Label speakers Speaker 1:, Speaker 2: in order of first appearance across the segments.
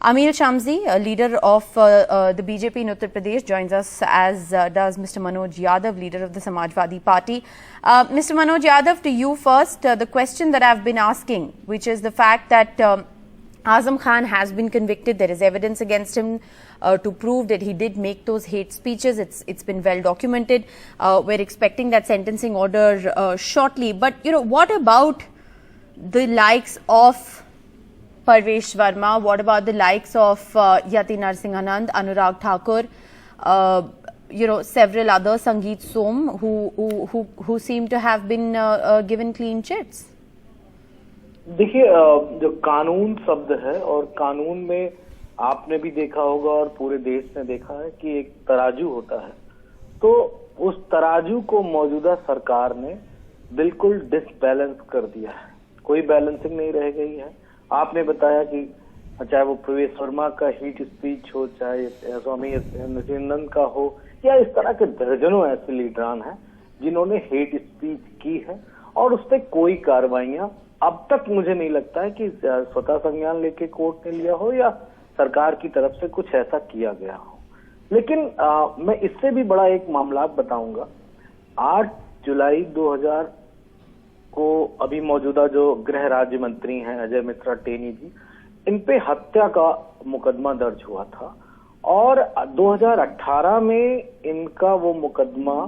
Speaker 1: Amir Shamsi, leader of the BJP in Uttar Pradesh, joins us, as does Mr. Manoj Yadav, leader of the Samajwadi Party. Mr. Manoj Yadav, to you first, the question that I've been asking, which is the fact that Azam Khan has been convicted. There is evidence against him to prove that he did make those hate speeches. It's been well documented. We're expecting that sentencing order shortly. But, what about the likes of Parvesh Verma? What about the likes of Yati Narasimhanand, Anurag Thakur, several others, Sangeet Som, who seem to have been given clean chits?
Speaker 2: देखिए, जो कानून शब्द है और कानून में आपने भी देखा होगा और पूरे देश ने देखा है कि एक तराजू होता है, तो उस तराजू को मौजूदा सरकार ने बिल्कुल डिसबैलेंस कर दिया है। कोई बैलेंसिंग नहीं रह गई है। आपने बताया कि चाहे वो प्रवेश वर्मा का हीट स्पीच हो, चाहे स्वामी नरसिम्हनंद का हो, या इस तरह के दर्जनों ऐसे लीडरान हैं जिन्होंने हेट स्पीच की है और उस पर कोई कार्रवाइयां अब तक मुझे नहीं लगता है कि स्वतः संज्ञान लेके कोर्ट ने लिया हो या सरकार की तरफ से कुछ ऐसा किया गया हो। लेकिन मैं इससे भी बड़ा एक मामला बताऊंगा। 8 जुलाई 2000 को अभी मौजूदा जो गृह राज्य मंत्री हैं अजय मिश्रा टेनी जी, इन पे हत्या का मुकदमा दर्ज हुआ था और 2018 में इनका वो मुकदमा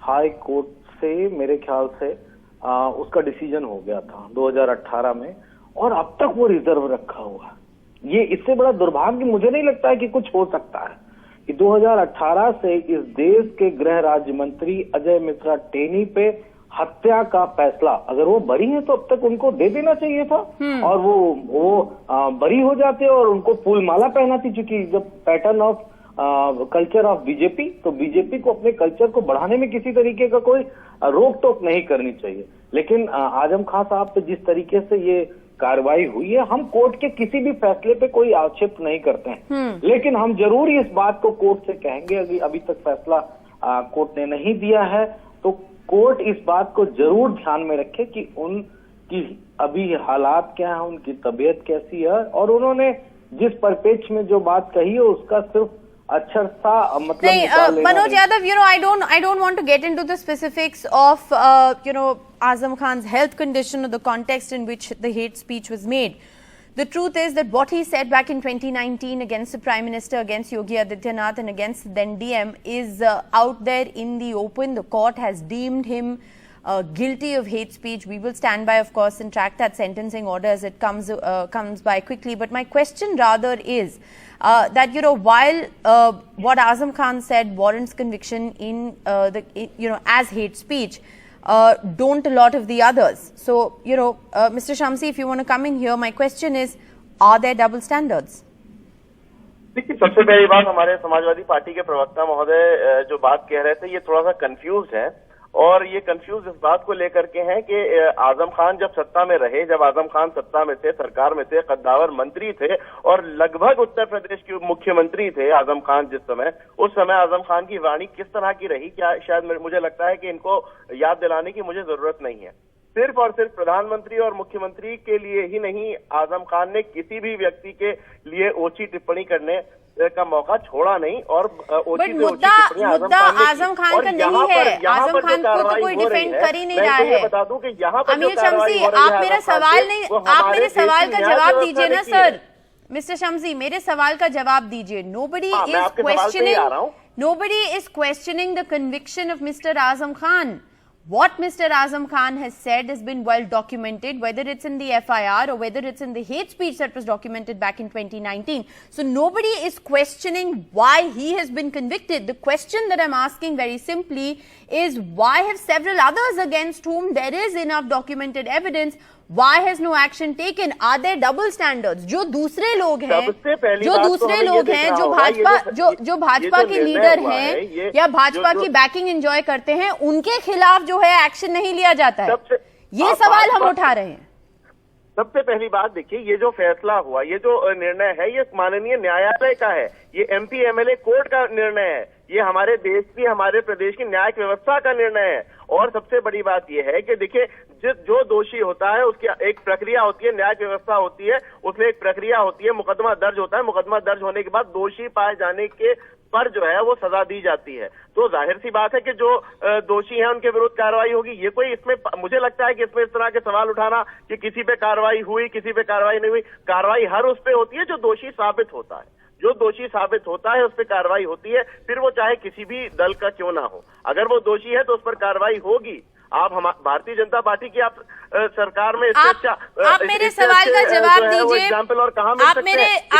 Speaker 2: हाई कोर्ट से मेरे ख्याल से उसका डिसीजन हो गया था 2018 में, और अब तक वो रिजर्व रखा हुआ है। ये इससे बड़ा दुर्भाग्य मुझे नहीं लगता है कि कुछ हो सकता है कि 2018 से इस देश के गृह राज्य मंत्री अजय मिश्रा टेनी पे हत्या का फैसला, अगर वो बरी हैं तो अब तक उनको दे देना चाहिए था और वो बरी हो जाते और उनको फूल माला पहनाती। चूंकि जब pattern of culture of BJP, तो बीजेपी को अपने कल्चर को बढ़ाने में किसी तरीके का कोई रोक टोक नहीं करनी चाहिए। लेकिन आजम खान साहब पे जिस तरीके से ये कार्रवाई हुई है, हम कोर्ट के किसी भी फैसले पे कोई आक्षेप नहीं करते हैं, लेकिन हम जरूर इस बात को कोर्ट से कहेंगे। अभी तक फैसला कोर्ट ने नहीं दिया है, तो कोर्ट इस बात को जरूर ध्यान में रखे कि उनकी अभी हालात क्या है, उनकी तबीयत कैसी है, और उन्होंने जिस परिप्रेक्ष्य में जो बात कही है उसका सिर्फ अच्छा सा मतलब
Speaker 1: Manoj Yadav, I don't want to get into the specifics of Azam Khan's health condition or the context in which the hate speech was made. The truth is that what he said back in 2019 against the Prime Minister, against Yogi Adityanath and against then DM is out there in the open. The court has deemed him guilty of hate speech. We will stand by, of course, and track that sentencing order as it comes by quickly. But my question rather is that while what Azam Khan said warrants conviction in as hate speech, don't a lot of the others. So Mr. Shamsi, if you want to come in here, my question is, are there double standards?
Speaker 3: देखिए, सबसे पहली बात, हमारे Samajwadi party के प्रवक्ता महोदय जो बात कह रहे थे ये थोड़ा सा कंफ्यूज है, और ये कंफ्यूज इस बात को लेकर के हैं कि आजम खान जब सत्ता में रहे, जब आजम खान सत्ता में थे, सरकार में थे, कद्दावर मंत्री थे और लगभग उत्तर प्रदेश के मुख्यमंत्री थे आजम खान जिस समय, उस समय आजम खान की वाणी किस तरह की रही, क्या शायद मुझे लगता है कि इनको याद दिलाने की मुझे जरूरत नहीं है। सिर्फ और सिर्फ प्रधानमंत्री और मुख्यमंत्री के लिए ही नहीं, आजम खान ने किसी भी व्यक्ति के लिए ओछी टिप्पणी करने का मौका छोड़ा नहीं, और
Speaker 1: मुद्दा आजम खान का नहीं है। आजम खान को तो कोई डिफेंड कर ही नहीं रहा है।
Speaker 3: बता दूं कि यहाँ पर
Speaker 1: अमीर शम्सी, आप मेरा सवाल नहीं, आप मेरे सवाल का जवाब दीजिए ना सर। मिस्टर शम्सी, मेरे सवाल का जवाब दीजिए। Nobody is questioning the conviction of Mr. Azam Khan. What Mr. Azam Khan has said has been well documented, whether it's in the FIR or whether it's in the hate speech that was documented back in 2019. So nobody is questioning why he has been convicted. The question that I'm asking very simply is, why have several others against whom there is enough documented evidence, why has no action taken? Are there double standards? जो दूसरे लोग हैं, जो भाजपा के leader हैं या भाजपा की banking enjoy करते हैं, उनके खिलाफ जो है एक्शन नहीं लिया जाता है, ये सवाल हम उठा रहे हैं।
Speaker 3: सबसे पहली बात देखिए, ये जो फैसला हुआ, ये जो निर्णय है, ये माननीय न्यायालय का है, ये MP MLA कोर्ट का निर्णय है। ये हमारे देश की, हमारे प्रदेश की न्यायिक व्यवस्था का निर्णय है। और सबसे बड़ी बात यह है कि देखिए, जो दोषी होता है उसकी एक प्रक्रिया होती है, न्यायिक व्यवस्था होती है, उसमें एक प्रक्रिया होती है, मुकदमा दर्ज होता है, मुकदमा दर्ज होने के बाद दोषी पाए जाने के पर जो है वो सजा दी जाती है। तो जाहिर सी बात है कि जो दोषी हैं उनके विरुद्ध कार्रवाई होगी। ये कोई इसमें, मुझे लगता है कि इसमें इस तरह के सवाल उठाना कि किसी पे कार्रवाई हुई, किसी पे कार्रवाई नहीं हुई, कार्रवाई हर उस पे होती है जो दोषी साबित होता है। जो दोषी साबित होता है उस पर कार्रवाई होती है, फिर वो चाहे किसी भी दल का क्यों ना हो। अगर वो दोषी है तो उस पर कार्रवाई होगी। आप भारतीय जनता पार्टी की आप सरकार में
Speaker 1: आप मेरे सवाल का जवाब दीजिए।
Speaker 3: एग्जाम्पल और कहां मिल सकते हैं?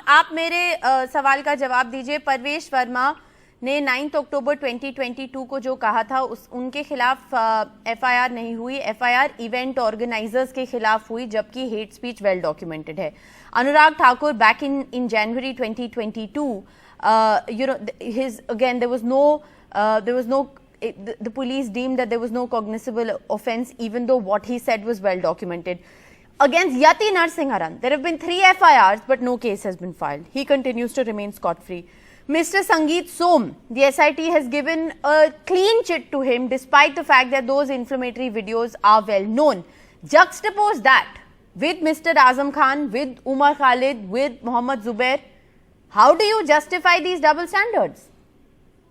Speaker 1: आप मेरे सवाल का जवाब दीजिए। परवेश वर्मा ने 9 अक्टूबर 2022 को जो कहा था उनके खिलाफ एफआईआर नहीं हुई। एफआईआर इवेंट ऑर्गेनाइजर्स के खिलाफ हुई, जबकि हेट स्पीच वेल डॉक्यूमेंटेड है। Anurag Thakur back in January 2022, the police deemed that there was no cognizable offense, even though what he said was well documented. Against Yati Narasimhan, there have been 3 FIRs, but no case has been filed. He continues to remain scot-free. Mr. Sangeet Som, the SIT has given a clean chit to him, despite the fact that those inflammatory videos are well known. Juxtapose that with Mr. Azam Khan, with Umar Khalid, with Mohammad Zubair. How do you justify these double standards?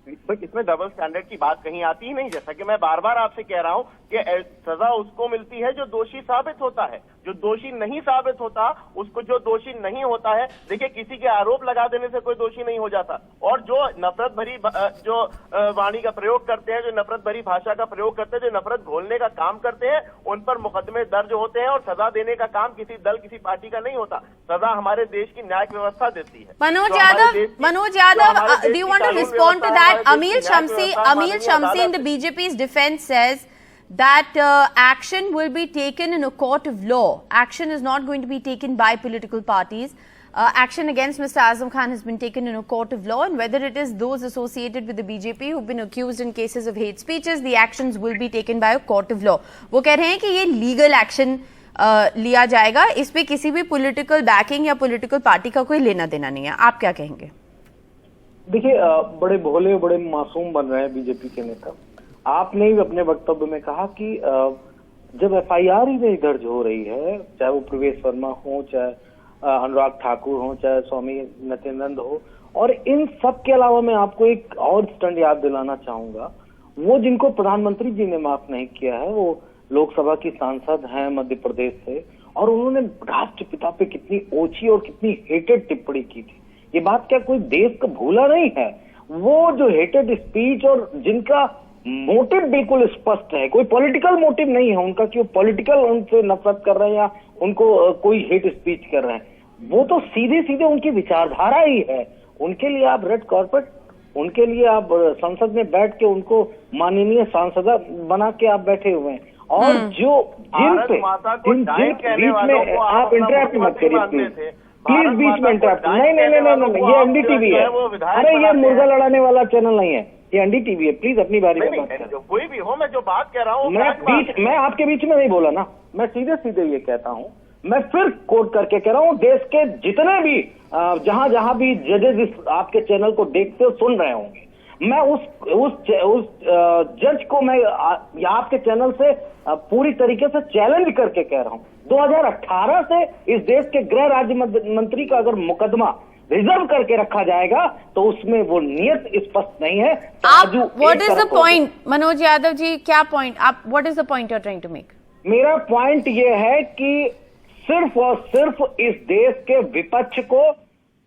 Speaker 3: इसमें double standard की बात कहीं आती ही नहीं। जैसा कि मैं बार बार आपसे कह रहा हूं कि सजा उसको मिलती है जो दोषी साबित होता है। जो दोषी नहीं साबित होता उसको, जो दोषी नहीं होता है, देखिए किसी के आरोप लगा देने से कोई दोषी नहीं हो जाता। और जो नफरत भरी जो वाणी का प्रयोग करते हैं, जो नफरत भरी भाषा का प्रयोग करते हैं, जो नफरत घोलने का काम करते हैं, उन पर मुकदमे दर्ज होते हैं। और सजा देने का काम किसी दल, किसी पार्टी का नहीं होता। सजा हमारे देश की न्यायिक व्यवस्था देती है।
Speaker 1: Manoj Yadav, do you want to respond to that? Amil Shamsi in the BJP's defense says that action will be taken in a court of law. Action is not going to be taken by political parties. Action against Mr. Azam Khan has been taken in a court of law, and whether it is those associated with the BJP who've been accused in cases of hate speeches, the actions will be taken by a court of law. वो कह रहे हैं कि ये legal action लिया जाएगा, इस पे किसी भी पॉलिटिकल बैकिंग या पॉलिटिकल पार्टी का कोई लेना देना नहीं है। आप क्या कहेंगे?
Speaker 2: देखिए, बड़े भोले, बड़े मासूम बन रहे हैं बीजेपी के नेता। आपने भी अपने वक्तव्य में कहा कि जब एफआईआर ही नहीं दर्ज हो रही है, चाहे वो प्रवेश वर्मा हो, चाहे अनुराग ठाकुर हो, चाहे स्वामी नित्यानंद हो, और इन सब के अलावा मैं आपको एक और स्टंट याद दिलाना चाहूंगा। वो जिनको प्रधानमंत्री जी ने माफ नहीं किया है, वो लोकसभा की सांसद हैं मध्य प्रदेश से, और उन्होंने राष्ट्रपिता पे कितनी ओछी और कितनी हेटेड टिप्पणी की थी। ये बात क्या कोई देश का भूला नहीं है? वो जो हेटेड स्पीच और जिनका मोटिव बिल्कुल स्पष्ट है, कोई पॉलिटिकल मोटिव नहीं है उनका कि वो पॉलिटिकल उनसे नफरत कर रहे हैं या उनको कोई हेट स्पीच कर रहे हैं, वो तो सीधे सीधे उनकी विचारधारा ही है। उनके लिए आप रेड कार्पेट, उनके लिए आप संसद में बैठ के उनको माननीय सांसद बना के आप बैठे हुए हैं। और जो जिन बीच में आप इंटरप्ट मत करिए प्लीज बीच में इंटरप्ट नहीं, ये एनडीटीवी है। अरे ये मुर्गा लड़ाने वाला चैनल नहीं है, ये एनडीटीवी है। प्लीज अपनी बारी में बात करें।
Speaker 3: कोई भी हो, मैं जो बात कह रहा हूँ,
Speaker 2: मैं आपके बीच में नहीं बोला ना, मैं सीधे सीधे ये कहता हूँ। मैं फिर कोट करके कह रहा हूँ, देश के जितने भी जहां भी जजेस आपके चैनल को देखते हो सुन रहे होंगे, मैं उस जज को मैं आपके चैनल से पूरी तरीके से चैलेंज करके कह रहा हूं, 2018 से इस देश के गृह राज्य मंत्री का अगर मुकदमा रिजर्व करके रखा जाएगा तो उसमें वो नियत स्पष्ट नहीं है।
Speaker 1: What is the point? Manoj Yadav ji, क्या पॉइंट आप, what is the point you are trying to make?
Speaker 2: मेरा पॉइंट ये है कि सिर्फ और सिर्फ इस देश के विपक्ष को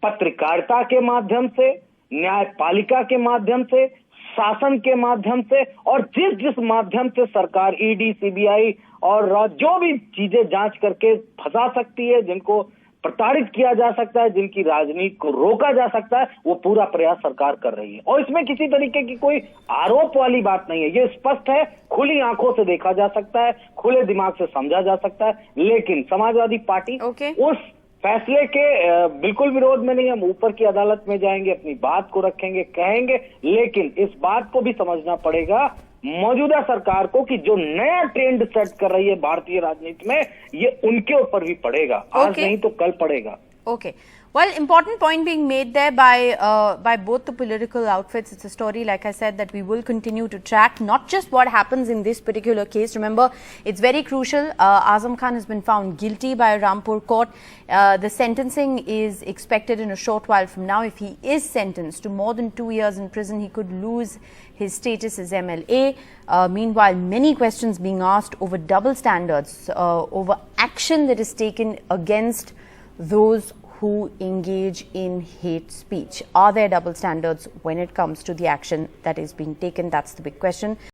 Speaker 2: पत्रकारिता के माध्यम से, न्यायपालिका के माध्यम से, शासन के माध्यम से, और जिस माध्यम से सरकार ईडी, सीबीआई और जो भी चीजें जांच करके फंसा सकती है, जिनको प्रताड़ित किया जा सकता है, जिनकी राजनीति को रोका जा सकता है, वो पूरा प्रयास सरकार कर रही है। और इसमें किसी तरीके की कोई आरोप वाली बात नहीं है, ये स्पष्ट है, खुली आंखों से देखा जा सकता है, खुले दिमाग से समझा जा सकता है। लेकिन समाजवादी पार्टी उस फैसले के बिल्कुल विरोध में नहीं। हम ऊपर की अदालत में जाएंगे, अपनी बात को रखेंगे, कहेंगे, लेकिन इस बात को भी समझना पड़ेगा मौजूदा सरकार को कि जो नया ट्रेंड सेट कर रही है भारतीय राजनीति में, ये उनके ऊपर भी पड़ेगा। आज नहीं तो कल पड़ेगा।
Speaker 1: Okay, Well, important point being made there by both the political outfits. It's a story, like I said, that we will continue to track, not just what happens in this particular case. Remember, it's very crucial. Azam Khan has been found guilty by a Rampur court. The sentencing is expected in a short while from now. If he is sentenced to more than 2 years in prison, he could lose his status as MLA. Meanwhile, many questions being asked over double standards, over action that is taken against those who engage in hate speech. Are there double standards when it comes to the action that is being taken? That's the big question.